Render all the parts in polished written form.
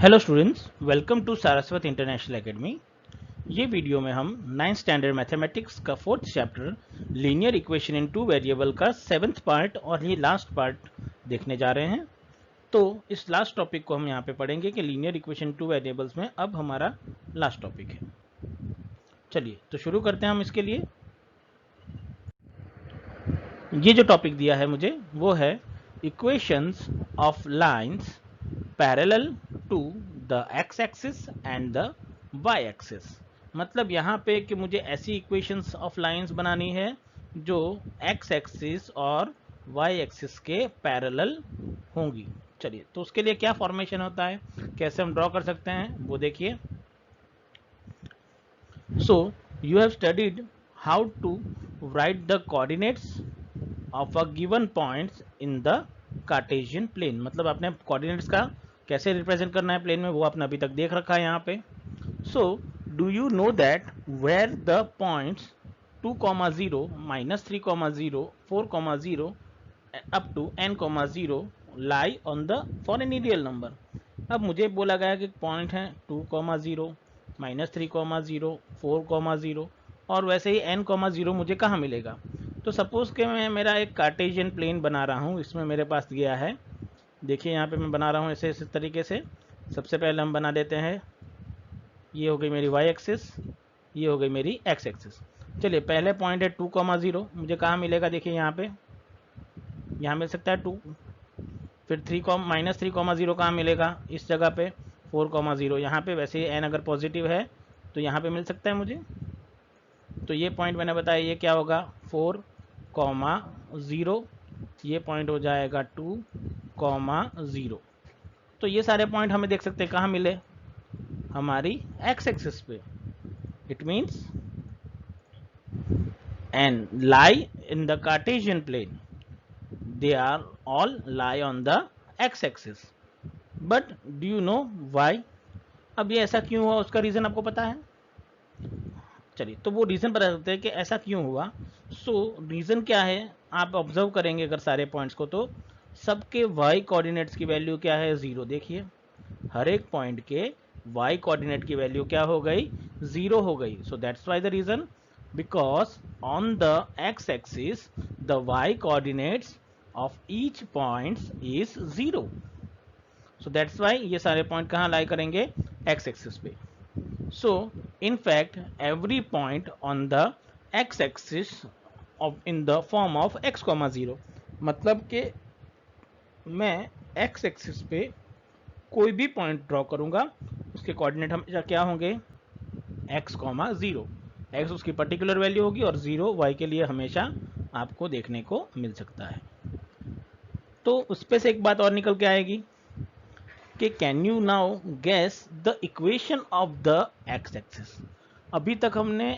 Hello students, welcome to Saraswat international academy. ये video में हम 9th स्टैंडर्ड मैथमेटिक्स का 4th chapter linear equation in two variable का 7th part और ये लास्ट पार्ट देखने जा रहे हैं। तो इस लास्ट टॉपिक को हम यहाँ पे पढ़ेंगे कि लीनियर इक्वेशन टू वेरिएबल्स में अब हमारा लास्ट टॉपिक है। चलिए तो शुरू करते हैं हम इसके लिए। ये जो टॉपिक दिया है मुझे वो है equations of lines parallel to the x axis and the y axis. मतलब यहाँ पे कि मुझे ऐसी इक्वेशंस ऑफ लाइंस बनानी है जो एक्स एक्सिस और वाई एक्सिस के पैरेलल होंगी। चलिए तो उसके लिए क्या फॉर्मेशन होता है, कैसे हम ड्रॉ कर सकते हैं वो देखिए। So you have studied how to write the coordinates of a given points in the Cartesian plane. मतलब आपने कोऑर्डिनेट्स का कैसे रिप्रेजेंट करना है प्लेन में वो आपने अभी तक देख रखा है यहाँ पे। So do you know that where the points 2, 0, -3, 0, 4, 0 up to n, 0 lie on the for any real number. अब मुझे बोला गया कि पॉइंट है 2, 0, -3, 0, 4, 0 और वैसे ही n, 0 मुझे कहाँ मिलेगा। तो सपोज कि मैं मेरा एक कार्टेशियन प्लेन बना रहा हूँ, इसमें मेरे पास गया है, देखिए यहाँ पे मैं बना रहा हूँ ऐसे इस तरीके से। सबसे पहले हम बना देते हैं, ये हो गई मेरी y एक्सिस, ये हो गई मेरी x एक्सिस। चलिए पहले पॉइंट है 2, 0 मुझे कहाँ मिलेगा, देखिए यहाँ पे, यहाँ मिल सकता है 2। फिर -3, 0 कहाँ मिलेगा, इस जगह पे 4, 0 यहाँ पे। वैसे ही n अगर पॉजिटिव है तो यहाँ पे मिल सकता है मुझे। तो ये पॉइंट मैंने बताया ये क्या होगा 4, 0, ये पॉइंट हो जाएगा 2, 0। तो ये सारे पॉइंट हमें देख सकते हैं कहाँ मिले, हमारी x एक्सिस पे। It means and lie in the Cartesian plane. They are all lie on the x axis. But do you know why? अब ये ऐसा क्यों हुआ, उसका रीजन आपको पता है। चलिए तो वो रीजन बता सकते हैं कि ऐसा क्यों हुआ। सो रीजन क्या है, आप ऑब्जर्व करेंगे अगर सारे पॉइंट्स को तो सबके y कोऑर्डिनेट्स की वैल्यू क्या है, 0। देखिए हर एक पॉइंट के y कोऑर्डिनेट की वैल्यू क्या हो गई, 0 हो गई। So that's why the reason, because on the x-axis the y coordinates of each point is 0. So that's why ये सारे पॉइंट कहाँ लाई करेंगे, x axis पे। So in fact every point on the x axis of in the form of x, 0। मतलब कि मैं x axis पे कोई भी पॉइंट ड्रॉ करूंगा उसके कोऑर्डिनेट हमेशा क्या होंगे, x, 0। x उसकी पर्टिकुलर वैल्यू होगी और 0 y के लिए हमेशा आपको देखने को मिल सकता है। तो उस पे से एक बात और निकल के आएगी कि can you now guess the equation of the x axis. अभी तक हमने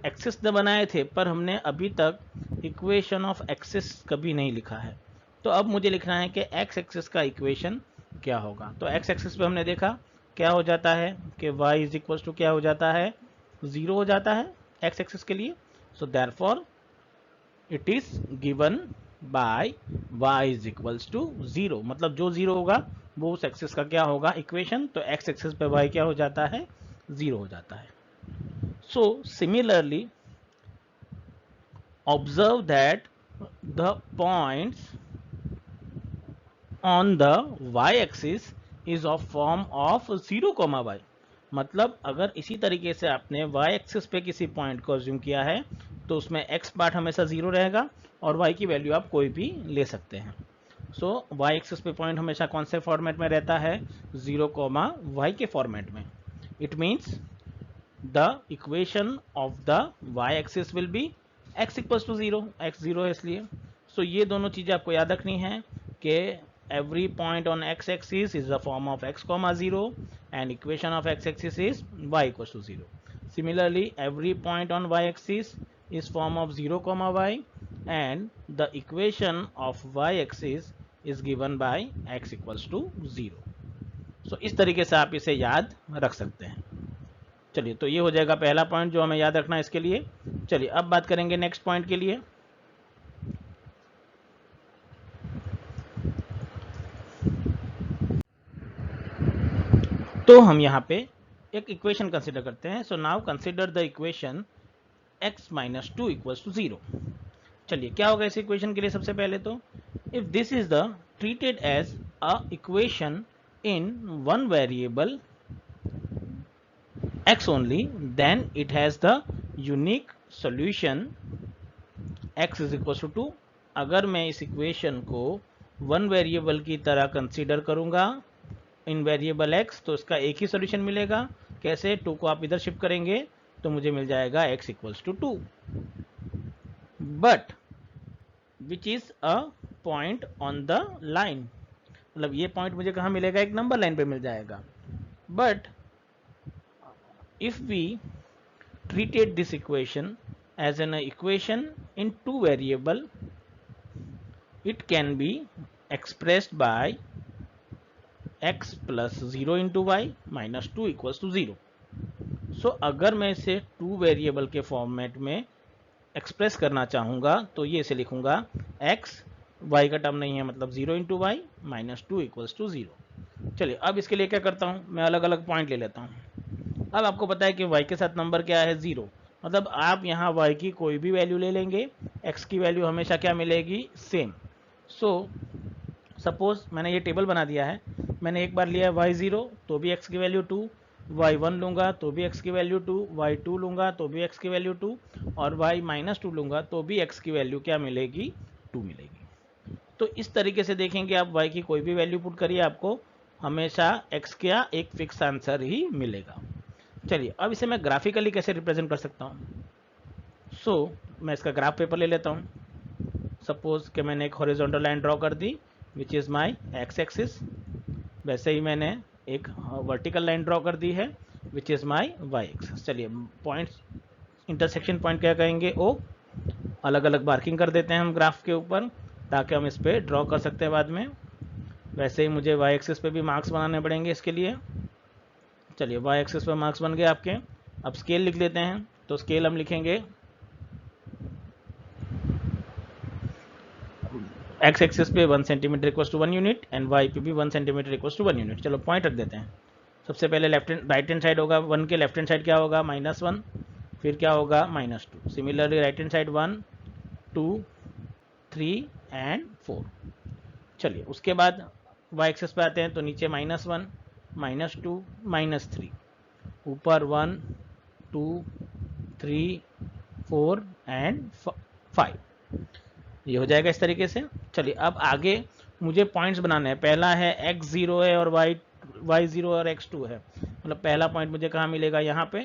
एक्सिस बनाए थे पर हमने अभी तक इक्वेशन ऑफ एक्सिस कभी नहीं लिखा है। तो अब मुझे लिखना है कि x एक्सिस का इक्वेशन क्या होगा। तो x एक्सिस पे हमने देखा क्या हो जाता है कि y इज इक्वल टू क्या हो जाता है, 0 हो जाता है x एक्सिस के लिए। So therefore it is given by y is equals to 0। मतलब जो 0 होगा वो उस एक्सिस का क्या होगा इक्वेशन। तो x एक्सिस पे y क्या हो जाता है, 0 हो जाता है। So similarly observe that the points on the y axis is of form of 0, y। मतलब अगर इसी तरीके से आपने y एक्सिस पे किसी पॉइंट को अज्यूम किया है तो उसमें x पार्ट हमेशा 0 रहेगा और y की वैल्यू आप कोई भी ले सकते हैं। सो y एक्सिस पे पॉइंट हमेशा कौन से फॉर्मेट में रहता है, 0, y के फॉर्मेट में। It means the equation of the y axis will be x equals to 0, x 0 है इसलिए। सो ये दोनों चीज़ें आपको याद रखनी है कि every point on x axis is the form of x, 0 and equation of x axis is y equals to 0. Similarly every point on y axis is form of 0, y and the equation of y axis is given by x equals to 0. So इस तरीके से आप इसे याद रख सकते हैं। चलिए तो ये हो जाएगा पहला पॉइंट जो हमें याद रखना है इसके लिए। चलिए अब बात करेंगे नेक्स्ट पॉइंट के लिए। तो हम यहाँ पे एक इक्वेशन कंसिडर करते हैं. So now consider the equation x minus two equals to 0. चलिए क्या होगा इस इक्वेशन के लिए. सबसे पहले तो if this is the treated as a equation in one variable x only, then it has the unique solution x is equals to 2. अगर मैं इस इक्वेशन को वन वेरिएबल की तरह कंसीडर करूंगा इन वेरिएबल x, तो इसका एक ही सोल्यूशन मिलेगा. कैसे? 2 को आप इधर शिफ्ट करेंगे तो मुझे मिल जाएगा x equals to 2. But which is a point on the line, मतलब ये पॉइंट मुझे कहाँ मिलेगा? एक नंबर लाइन पे मिल जाएगा. But if we treated this equation as an equation in two variable, it can be expressed by x plus 0 into y minus 2 equals to 0. So अगर मैं इसे टू वेरिएबल के फॉर्मेट में एक्सप्रेस करना चाहूँगा तो ये इसे लिखूंगा x, y का टर्म नहीं है मतलब 0 into y minus 2 equals to 0. चलिए अब इसके लिए क्या करता हूँ, मैं अलग अलग पॉइंट ले लेता हूँ. अब आपको पता है कि y के साथ नंबर क्या है? 0. मतलब आप यहाँ y की कोई भी वैल्यू ले लेंगे, x की वैल्यू हमेशा क्या मिलेगी? सेम. सो सपोज मैंने ये टेबल बना दिया है. मैंने एक बार लिया है y0 तो भी x की वैल्यू 2, y1 लूँगा तो भी x की वैल्यू 2, y2 लूँगा तो भी x की वैल्यू 2 और y माइनस 2 लूँगा तो भी x की वैल्यू क्या मिलेगी? 2 मिलेगी. तो इस तरीके से देखेंगे आप y की कोई भी वैल्यू पुट करिए, आपको हमेशा x का एक फिक्स आंसर ही मिलेगा. चलिए अब इसे मैं ग्राफिकली कैसे रिप्रेजेंट कर सकता हूँ. सो मैं इसका ग्राफ पेपर ले लेता हूँ. सपोज कि मैंने एक हॉरिजॉन्टल लाइन ड्रॉ कर दी which is my X axis. वैसे ही मैंने एक वर्टिकल लाइन ड्रॉ कर दी है which is my y axis. चलिए पॉइंट्स, इंटरसेक्शन पॉइंट क्या कहेंगे? ओ. अलग अलग मार्किंग कर देते हैं हम ग्राफ के ऊपर ताकि हम इस पर ड्रॉ कर सकते हैं बाद में. वैसे ही मुझे वाई एक्सिस पे भी मार्क्स बनाने पड़ेंगे इसके लिए. चलिए वाई एक्सिस पर मार्क्स बन गए आपके. अब स्केल लिख लेते हैं. तो स्केल हम लिखेंगे एक्स एक्सिस पे 1 centimetre equals to 1 unit and y पे भी 1 सेंटीमीटर इक्वल्स टू 1 यूनिट. चलो पॉइंट रख देते हैं. सबसे पहले left hand right hand side होगा 1 के लेफ्ट हैंड साइड क्या होगा? -1. फिर क्या होगा? -2. Similarly right hand side 1, 2, 3 and 4. चलिए उसके बाद वाई एक्सिस पे आते हैं तो नीचे -1, -2, -3. ऊपर 1, 2, 3, 4 एंड 5. ये हो जाएगा इस तरीके से. चलिए अब आगे मुझे पॉइंट्स बनाने हैं. पहला है x0 है और y0 और x2 है. मतलब पहला पॉइंट मुझे कहाँ मिलेगा? यहाँ पे,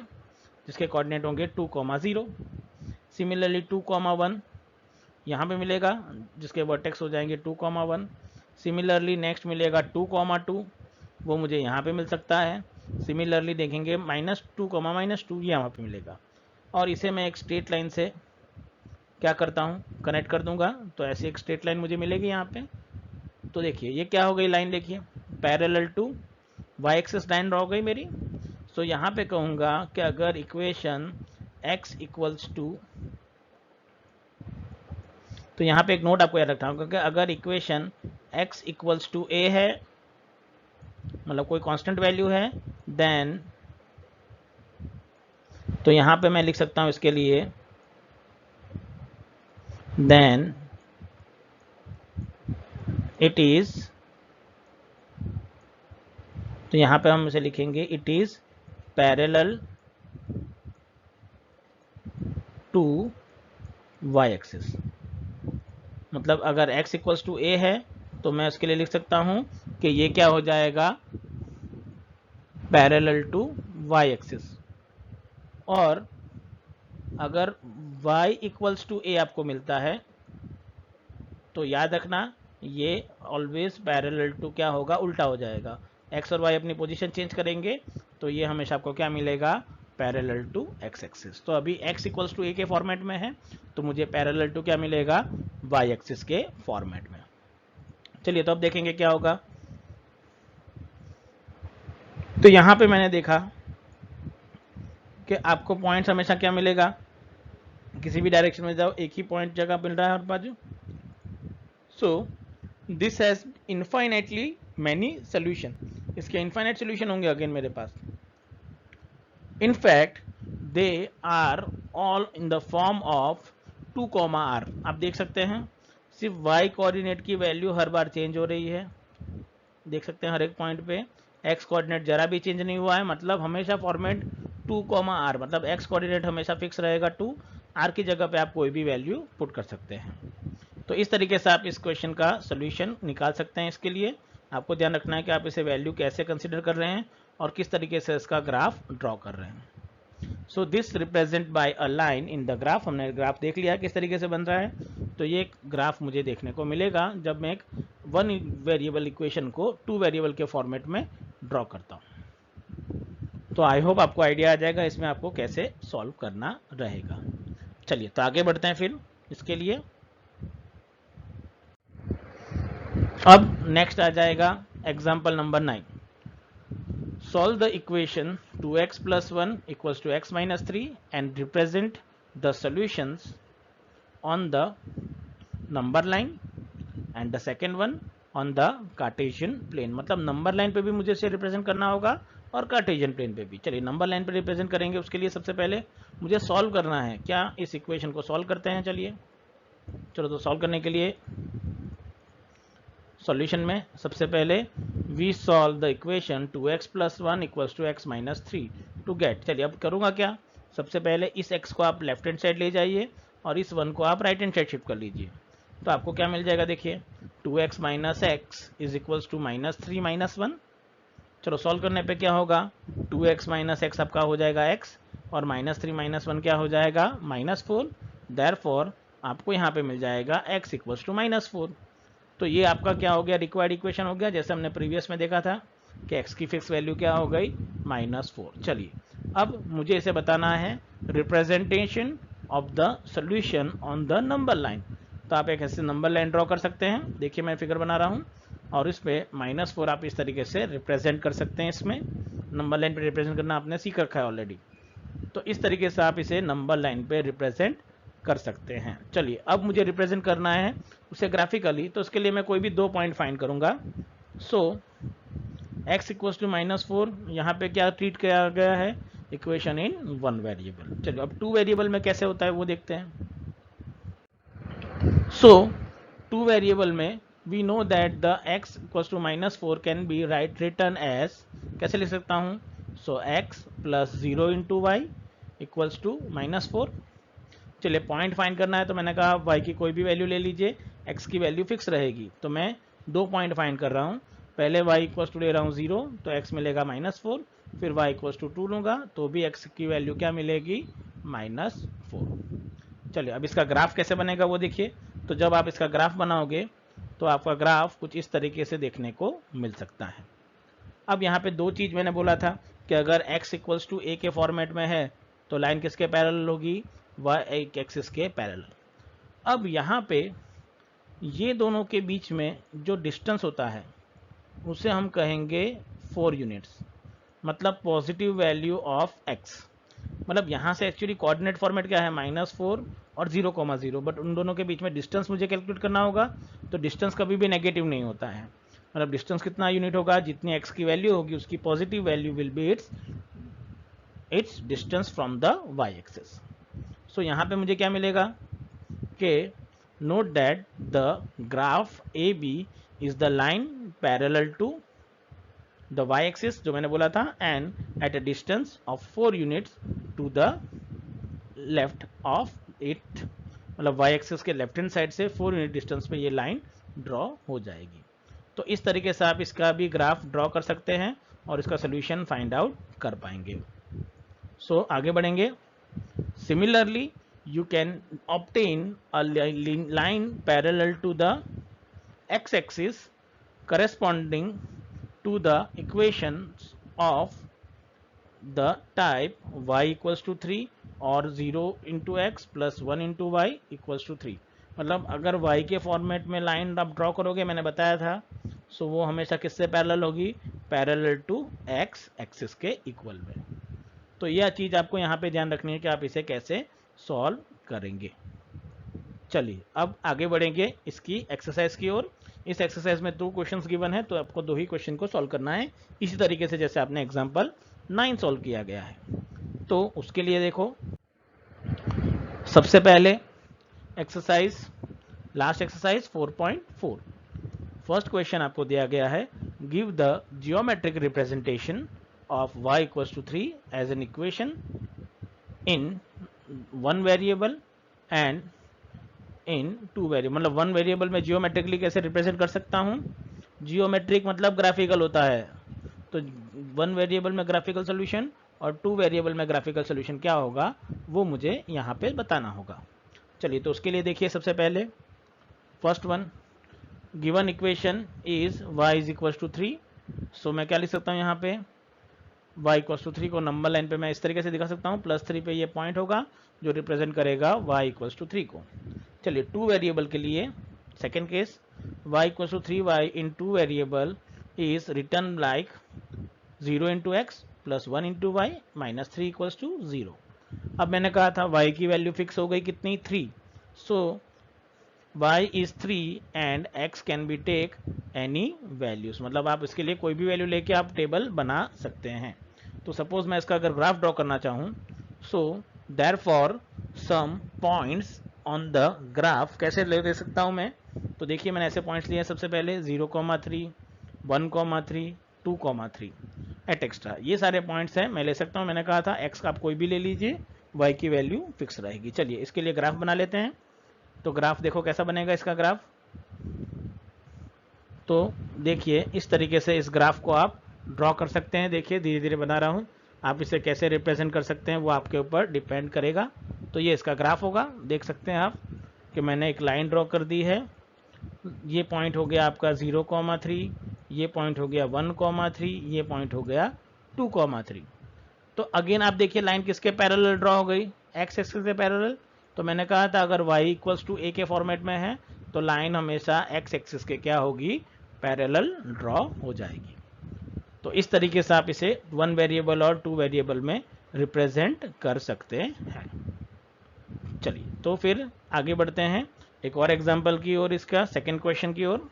जिसके कोऑर्डिनेट होंगे 2,0. सिमिलरली 2,1 यहाँ पे मिलेगा जिसके वर्टेक्स हो जाएंगे 2,1. सिमिलरली नेक्स्ट मिलेगा 2,2, वो मुझे यहाँ पे मिल सकता है. सिमिलरली देखेंगे -2, -2 ये यहाँ पे मिलेगा. और इसे मैं एक स्ट्रेट लाइन से क्या करता हूँ? कनेक्ट कर दूंगा. तो ऐसी एक स्ट्रेट लाइन मुझे मिलेगी यहाँ पे. तो देखिए ये क्या हो गई लाइन, देखिए parallel to y axis line draw हो गई मेरी. सो यहाँ पे कहूँगा कि अगर इक्वेशन x इक्वल्स टू, तो यहाँ पे एक नोट आपको याद रखना होगा कि अगर equation x equals to a है, मतलब कोई कांस्टेंट वैल्यू है, देन तो यहाँ पे मैं लिख सकता हूँ इसके लिए देन इट इज, तो यहाँ पे हम इसे लिखेंगे it is parallel to y axis. मतलब अगर x इक्वल्स टू a है तो मैं उसके लिए लिख सकता हूँ कि ये क्या हो जाएगा? Parallel to y axis. और अगर y इक्वल्स टू a आपको मिलता है तो याद रखना ये ऑलवेज पैरेलल टू क्या होगा? उल्टा हो जाएगा. x और y अपनी पोजीशन चेंज करेंगे तो ये हमेशा आपको क्या मिलेगा? Parallel to x axis. तो अभी x इक्वल्स टू a के फॉर्मेट में है तो मुझे पैरेलल टू क्या मिलेगा? y एक्सिस के फॉर्मेट में. चलिए तो अब देखेंगे क्या होगा. तो यहाँ पे मैंने देखा कि आपको पॉइंट्स हमेशा क्या मिलेगा? किसी भी डायरेक्शन में जाओ एक ही पॉइंट जगह मिल रहा है हर बाजू. So this has infinitely many solution. इसके इनफाइनाइट सोल्यूशन होंगे अगेन मेरे पास। In fact they are all in the form of 2, r। आप देख सकते हैं सिर्फ y कोऑर्डिनेट की वैल्यू हर बार चेंज हो रही है, देख सकते हैं हर एक पॉइंट पे x कोऑर्डिनेट जरा भी चेंज नहीं हुआ है, मतलब हमेशा फॉर्मेट 2, r, मतलब x कोऑर्डिनेट हमेशा फिक्स रहेगा 2, r की जगह पे आप कोई भी वैल्यू पुट कर सकते हैं। तो इस तरीके से आप इस क्वेश्चन का सोल्यूशन निकाल सकते हैं। इसके लिए आपको ध्यान रखना है कि आप इसे वैल्यू कैसे कंसिडर कर रहे हैं और किस तरीके से इसका ग्राफ ड्रॉ कर रहे हैं। So this represent by a line in the graph. हमने ग्राफ देख लिया किस तरीके से बन रहा है। तो ये एक ग्राफ मुझे देखने को मिलेगा जब मैं एक 1 वेरिएबल इक्वेशन को 2 वेरिएबल के फॉर्मेट में ड्रॉ करता हूँ। तो आई होप आपको आइडिया आ जाएगा इसमें आपको कैसे सॉल्व करना रहेगा। चलिए तो आगे बढ़ते हैं फिर इसके लिए। अब नेक्स्ट आ जाएगा example number 9। Solve the equation 2x plus 1 equals to x minus 3 and represent the solutions on the number line and the second one on the Cartesian plane। मतलब नंबर लाइन पे भी मुझे इसे रिप्रेजेंट करना होगा और Cartesian plane पे भी। चलिए नंबर लाइन पे रिप्रेजेंट करेंगे, उसके लिए सबसे पहले मुझे सॉल्व करना है। क्या इस इक्वेशन को सॉल्व करते हैं? चलिए चलो तो सॉल्व करने के लिए सॉल्यूशन में सबसे पहले we solve the equation 2x plus 1 equals to x minus 3 to get. चलिए अब करूँगा क्या, सबसे पहले इस x को आप लेफ्ट हैंड साइड ले जाइए और इस 1 को आप राइट हैंड साइड शिफ्ट कर लीजिए। तो आपको क्या मिल जाएगा, देखिए 2x minus x is equals to minus 3 minus 1। चलो सॉल्व करने पे क्या होगा, 2x माइनस एक्स आपका हो जाएगा x और माइनस 3 माइनस 1 क्या हो जाएगा माइनस 4। देयरफॉर आपको यहाँ पे मिल जाएगा x इक्वल्स टू माइनस 4। तो ये आपका क्या हो गया, रिक्वायर्ड इक्वेशन हो गया, जैसे हमने प्रीवियस में देखा था कि x की फिक्स वैल्यू क्या हो गई -4। चलिए अब मुझे इसे बताना है representation of the solution on the number line. तो आप एक ऐसे नंबर लाइन ड्रॉ कर सकते हैं। देखिए मैं फिगर बना रहा हूँ और इस पे -4 आप इस तरीके से रिप्रेजेंट कर सकते हैं। इसमें नंबर लाइन पे रिप्रेजेंट करना आपने सीख रखा है ऑलरेडी। तो इस तरीके से आप इसे नंबर लाइन पे रिप्रेजेंट कर सकते हैं। चलिए अब मुझे रिप्रेजेंट करना है उसे ग्राफिकली, तो उसके लिए मैं कोई भी 2 पॉइंट फाइंड करूंगा। सो x इक्वल्स टू -4 यहाँ पे क्या ट्रीट किया गया है, इक्वेशन इन 1 वेरिएबल। चलिए अब 2 वेरिएबल में कैसे होता है वो देखते हैं। सो 2 वेरिएबल में we know that the x equals to -4 can be written as, कैसे लिख सकता हूँ, सो x plus 0 into y equals to -4। चलिए पॉइंट फाइंड करना है तो मैंने कहा y की कोई भी वैल्यू ले लीजिए, x की वैल्यू फिक्स रहेगी। तो मैं 2 पॉइंट फाइंड कर रहा हूँ। पहले y इक्वल्स टू ले रहा हूँ 0 तो x मिलेगा -4, फिर y इक्वल्स टू 2 लूँगा तो भी x की वैल्यू क्या मिलेगी -4। चलिए अब इसका ग्राफ कैसे बनेगा वो देखिए। तो जब आप इसका ग्राफ बनाओगे तो आपका ग्राफ कुछ इस तरीके से देखने को मिल सकता है। अब यहाँ पे 2 चीज़ मैंने बोला था कि अगर x इक्वल्स टू a के फॉर्मेट में है तो लाइन किसके पैरेलल होगी, y एक्सिस के पैरेलल। अब यहाँ पे ये दोनों के बीच में जो डिस्टेंस होता है उसे हम कहेंगे 4 यूनिट्स, मतलब पॉजिटिव वैल्यू ऑफ x। मतलब यहाँ से एक्चुअली कोऑर्डिनेट फॉर्मेट क्या है -4 और 0,0, बट उन दोनों के बीच में डिस्टेंस मुझे कैलकुलेट करना होगा। तो डिस्टेंस कभी भी नेगेटिव नहीं होता है, मतलब डिस्टेंस कितना यूनिट होगा, जितनी x की वैल्यू होगी उसकी positive value will be its distance from the y axis. So यहाँ पे मुझे क्या मिलेगा कि note that the graph A B is the line parallel to the y axis जो मैंने बोला था, and at a distance of 4 units to the left of it, मतलब y एक्सिस के लेफ्ट हैंड साइड से 4 यूनिट डिस्टेंस पे ये line draw हो जाएगी। तो इस तरीके से आप इसका भी ग्राफ ड्रॉ कर सकते हैं और इसका सोल्यूशन फाइंड आउट कर पाएंगे। सो आगे बढ़ेंगे। Similarly, you can obtain a line parallel to the x-axis corresponding to the equations of the type y equals to 3 or 0 into x plus 1 into y equals to 3। मतलब अगर y के format में line आप draw करोगे, मैंने बताया था, सो वो हमेशा किससे पैरेलल होगी, पैरेलल टू x एक्सिस के इक्वल में। तो यह चीज़ आपको यहाँ पे ध्यान रखनी है कि आप इसे कैसे सॉल्व करेंगे। चलिए अब आगे बढ़ेंगे इसकी एक्सरसाइज की ओर। इस एक्सरसाइज में 2 क्वेश्चंस गिवन है, तो आपको 2 ही क्वेश्चन को सॉल्व करना है, इसी तरीके से जैसे आपने एग्जांपल 9 सॉल्व किया गया है। तो उसके लिए देखो, सबसे पहले exercise, last exercise 4.4, first question आपको दिया गया है, give the geometric representation of y equals to 3 as an equation in 1 variable and in 2 variable. मतलब 1 वेरिएबल में जियोमेट्रिकली कैसे रिप्रेजेंट कर सकता हूं, जियोमेट्रिक मतलब ग्राफिकल होता है, तो 1 वेरिएबल में ग्राफिकल सोल्यूशन और 2 वेरिएबल में ग्राफिकल सोल्यूशन क्या होगा वो मुझे यहाँ पे बताना होगा। चलिए, तो उसके लिए देखिए, सबसे पहले first one, given equation is y is equal to 3, so मैं क्या लिख सकता हूँ यहाँ पे, y इक्वल टू 3 को नंबर लाइन पे मैं इस तरीके से दिखा सकता हूँ, +3 पे ये पॉइंट होगा जो रिप्रेजेंट करेगा y इक्वल टू 3 को। चलिए, 2 वेरिएबल के लिए second case, y equal to 3y in 2 variable is written like 0 into x plus 1 into y minus 3 equals to 0। अब मैंने कहा था y की वैल्यू फिक्स हो गई कितनी, 3, so y is 3 and x can be take any values, मतलब आप इसके लिए कोई भी वैल्यू लेके आप टेबल बना सकते हैं। तो सपोज मैं इसका अगर ग्राफ ड्रॉ करना चाहूँ, so therefore some points on the graph कैसे ले सकता हूँ मैं, तो देखिए मैंने ऐसे पॉइंट्स लिए हैं, सबसे पहले 0,3, 1,3, 2,3 एट एक्स्ट्रा, ये सारे पॉइंट्स हैं, मैं ले सकता हूँ। मैंने कहा था x का आप कोई भी ले लीजिए, y की वैल्यू फिक्स रहेगी। चलिए, इसके लिए ग्राफ बना लेते हैं। तो ग्राफ देखो कैसा बनेगा इसका ग्राफ, तो देखिए इस तरीके से इस ग्राफ को आप ड्रॉ कर सकते हैं। देखिए धीरे धीरे बना रहा हूँ, आप इसे कैसे रिप्रेजेंट कर सकते हैं वो आपके ऊपर डिपेंड करेगा। तो ये इसका ग्राफ होगा, देख सकते हैं आप कि मैंने एक लाइन ड्रॉ कर दी है, ये पॉइंट हो गया आपका 0,3, ये पॉइंट हो गया 1,3, ये पॉइंट हो गया 2,3। तो अगेन आप देखिए लाइन किसके पैरेलल ड्रॉ हो गई, एक्स एक्सिस के पैरेलल। तो मैंने कहा था अगर y इक्वल्स टू a के फॉर्मेट में है तो लाइन हमेशा x एक्सिस के क्या होगी, पैरेलल ड्रॉ हो जाएगी। तो इस तरीके से आप इसे 1 वेरिएबल और 2 वेरिएबल में रिप्रेजेंट कर सकते हैं। चलिए, तो फिर आगे बढ़ते हैं एक और एग्जांपल की ओर, इसका सेकंड क्वेश्चन की ओर।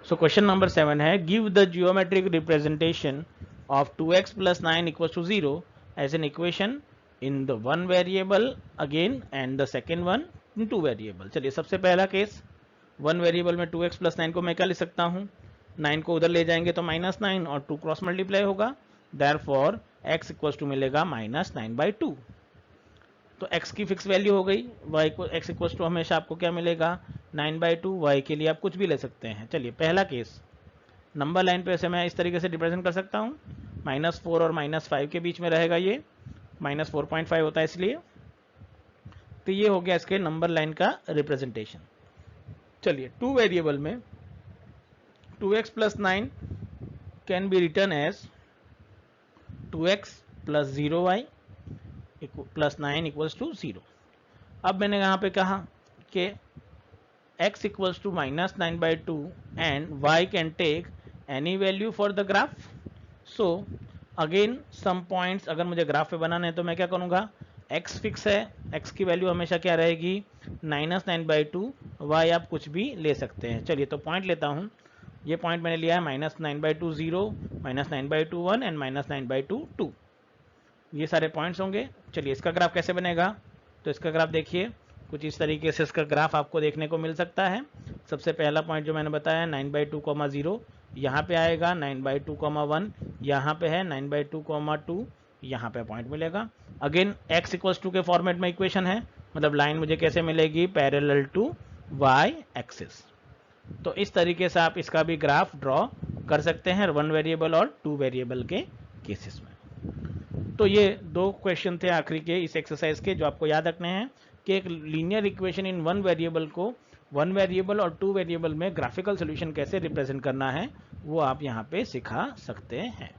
सो क्वेश्चन नंबर 7 है, give the geometric representation of 2x plus 9 equals to 0 as an equation in the 1 variable again and the second one in 2 variable। चलिए, सबसे पहला केस, 1 वेरिएबल में 2x प्लस 9 को मैं क्या लिख सकता हूँ, 9 को उधर ले जाएंगे तो -9 और 2 क्रॉस मल्टीप्लाई होगा, देयरफॉर x इक्वल्स टू मिलेगा -9/2। तो x की फिक्स वैल्यू हो गई, y को x इक्वल्स टू हमेशा आपको क्या मिलेगा, 9/2। y के लिए आप कुछ भी ले सकते हैं। चलिए, पहला केस, नंबर लाइन पे से मैं इस तरीके से रिप्रेजेंट कर सकता हूँ, -4 और -5 के बीच में रहेगा, ये -4.5 होता है इसलिए। तो ये हो गया इसके नंबर लाइन का रिप्रेजेंटेशन। चलिए, 2 वेरिएबल में 2x plus 9 can be written as 2x plus 0y plus 9 equals to 0। अब मैंने यहाँ पे कहा कि x equals to -9/2 and y can take any value for the graph. So again some points अगर मुझे ग्राफ पे बनाना है तो मैं क्या करूँगा, x फिक्स है, x की वैल्यू हमेशा क्या रहेगी, -9/2, y आप कुछ भी ले सकते हैं। चलिए, तो पॉइंट लेता हूँ, ये पॉइंट मैंने लिया है -9/2 0, -9/2 1 एंड -9/2 2, ये सारे पॉइंट्स होंगे। चलिए, इसका ग्राफ कैसे बनेगा, तो इसका ग्राफ देखिए कुछ इस तरीके से इसका ग्राफ आपको देखने को मिल सकता है। सबसे पहला पॉइंट जो मैंने बताया 9/2, 0 यहाँ पे आएगा, 9/2, 1 यहाँ पे है, 9/2, 2 यहाँ पे पॉइंट मिलेगा। अगेन x इक्वल्स टू के फॉर्मेट में इक्वेशन है, मतलब लाइन मुझे कैसे मिलेगी, पैरेलल टू y एक्सिस। तो इस तरीके से आप इसका भी ग्राफ ड्रॉ कर सकते हैं 1 वेरिएबल और 2 वेरिएबल के केसेस में। तो ये 2 क्वेश्चन थे आखिरी के इस एक्सरसाइज के, जो आपको याद रखने हैं कि एक लीनियर इक्वेशन इन 1 वेरिएबल को 1 वेरिएबल और 2 वेरिएबल में ग्राफिकल सॉल्यूशन कैसे रिप्रेजेंट करना है वो आप यहाँ पे सिखा सकते हैं।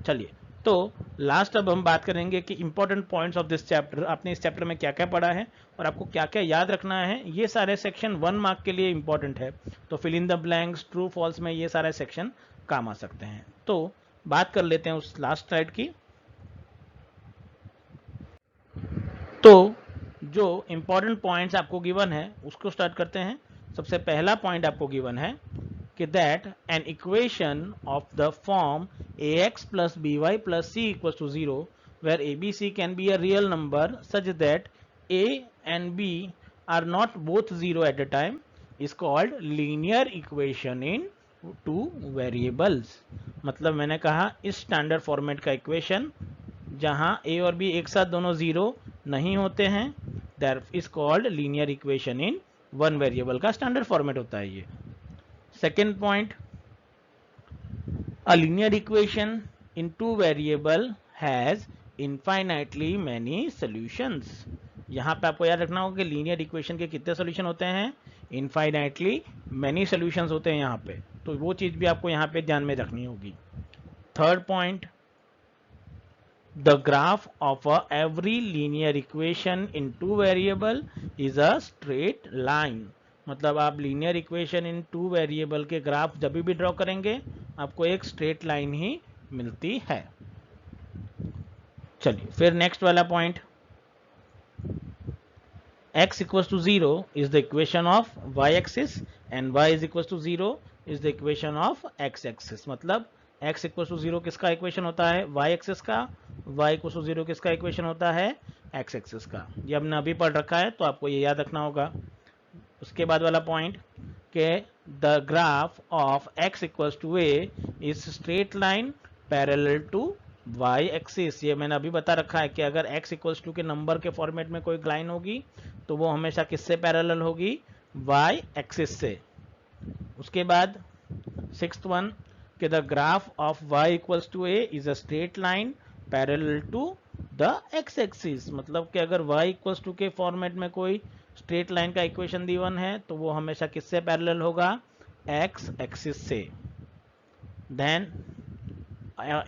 चलिए, तो लास्ट अब हम बात करेंगे कि important points of this chapter, आपने इस चैप्टर में क्या क्या पढ़ा है और आपको क्या क्या याद रखना है। ये सारे सेक्शन 1 मार्क के लिए इंपॉर्टेंट है, तो fill in the blanks, true false में ये सारे सेक्शन काम आ सकते हैं। तो बात कर लेते हैं उस लास्ट स्लाइड की। तो जो इंपॉर्टेंट पॉइंट्स आपको गिवन है उसको स्टार्ट करते हैं। सबसे पहला पॉइंट आपको गिवन है कि that an equation of the form ax plus by plus c equals to 0 where abc can be a real number such that a and b are not both 0 at a time is called linear equation in two variables. मतलब मैंने कहा इस standard format का equation जहां ए और B एक साथ दोनों जीरो नहीं होते हैं, that is called linear equation in one variable का स्टैंडर्ड फॉर्मेट होता है ये। Second point, a linear equation in two variable has infinitely many solutions. यहाँ पे आपको याद रखना होगा कि लीनियर इक्वेशन के कितने सॉल्यूशन होते हैं, इनफाइनाइटली मैनी सॉल्यूशंस होते हैं यहाँ पे, तो वो चीज भी आपको यहाँ पे ध्यान में रखनी होगी। Third point, the graph of every linear equation in two variable is a straight line. मतलब आप linear equation in two variable के ग्राफ जब भी ड्रॉ करेंगे आपको एक स्ट्रेट लाइन ही मिलती है। चलिए फिर नेक्स्ट वाला point, x equals to 0 is the equation of y axis and y is equals to 0 is the equation of x axis। मतलब x equals to 0 किसका इक्वेशन होता है, y एक्सिस का, y equals to 0 किसका equation होता है, x axis का। ये हमने अभी पढ़ रखा है तो आपको ये याद रखना होगा। उसके बाद वाला पॉइंट के the graph of x equals to a is straight line parallel to y axis. ये मैंने अभी बता रखा है कि अगर x equals to के नंबर के फॉर्मेट में कोई लाइन होगी तो वो हमेशा किससे पैरेलल होगी, y एक्सिस से। उसके बाद सिक्स्थ वन कि the graph of y equals to a is a straight line parallel to the x axis. मतलब कि अगर y इक्वल्स टू के फॉर्मेट में कोई स्ट्रेट लाइन का इक्वेशन गिवन है तो वो हमेशा किससे पैरेलल होगा, x एक्सिस से। Then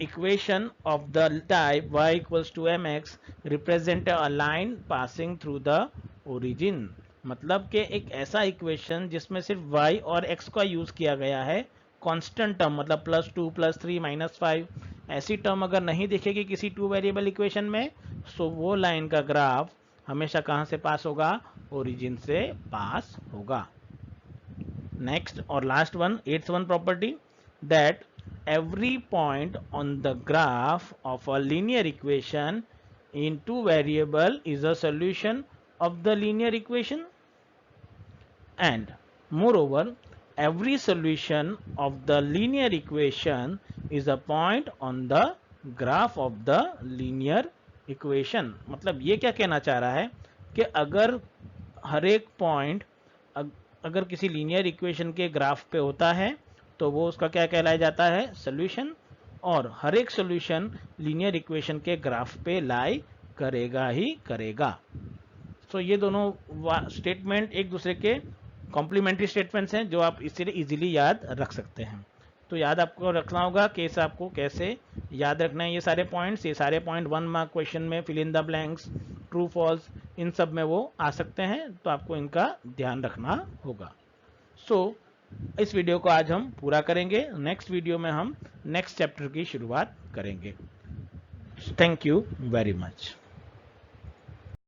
equation of the type y equals to mx represent a line passing through the origin. मतलब कि एक ऐसा इक्वेशन जिसमें सिर्फ y और x का यूज किया गया है, कांस्टेंट टर्म मतलब +2 +3 -5 ऐसी टर्म अगर नहीं दिखेगी किसी टू वेरिएबल इक्वेशन में तो वो लाइन का ग्राफ हमेशा कहां से पास होगा, ओरिजिन से पास होगा। नेक्स्ट और last one, eighth one property, that every point on the graph of a linear equation in two variable is a solution of the linear equation and moreover every solution of the linear equation is a point on the graph of the linear equation। मतलब ये क्या कहना चाह रहा है कि अगर हर एक पॉइंट अगर किसी लीनियर इक्वेशन के ग्राफ पे होता है तो वो उसका क्या कहलाया जाता है, सॉल्यूशन, और हर एक सॉल्यूशन लीनियर इक्वेशन के ग्राफ पे लाई करेगा ही करेगा। सो ये दोनों स्टेटमेंट एक दूसरे के कॉम्प्लीमेंट्री स्टेटमेंट्स हैं जो आप इससे इजीली याद रख सकते हैं। तो याद आपको रखना होगा कि इसे आपको कैसे याद रखना है। ये सारे पॉइंट 1 मार्क क्वेश्चन में fill in the blanks, true false, इन सब में वो आ सकते हैं, तो आपको इनका ध्यान रखना होगा। सो इस वीडियो को आज हम पूरा करेंगे। नेक्स्ट वीडियो में हम नेक्स्ट चैप्टर की शुरुआत करेंगे। Thank you very much.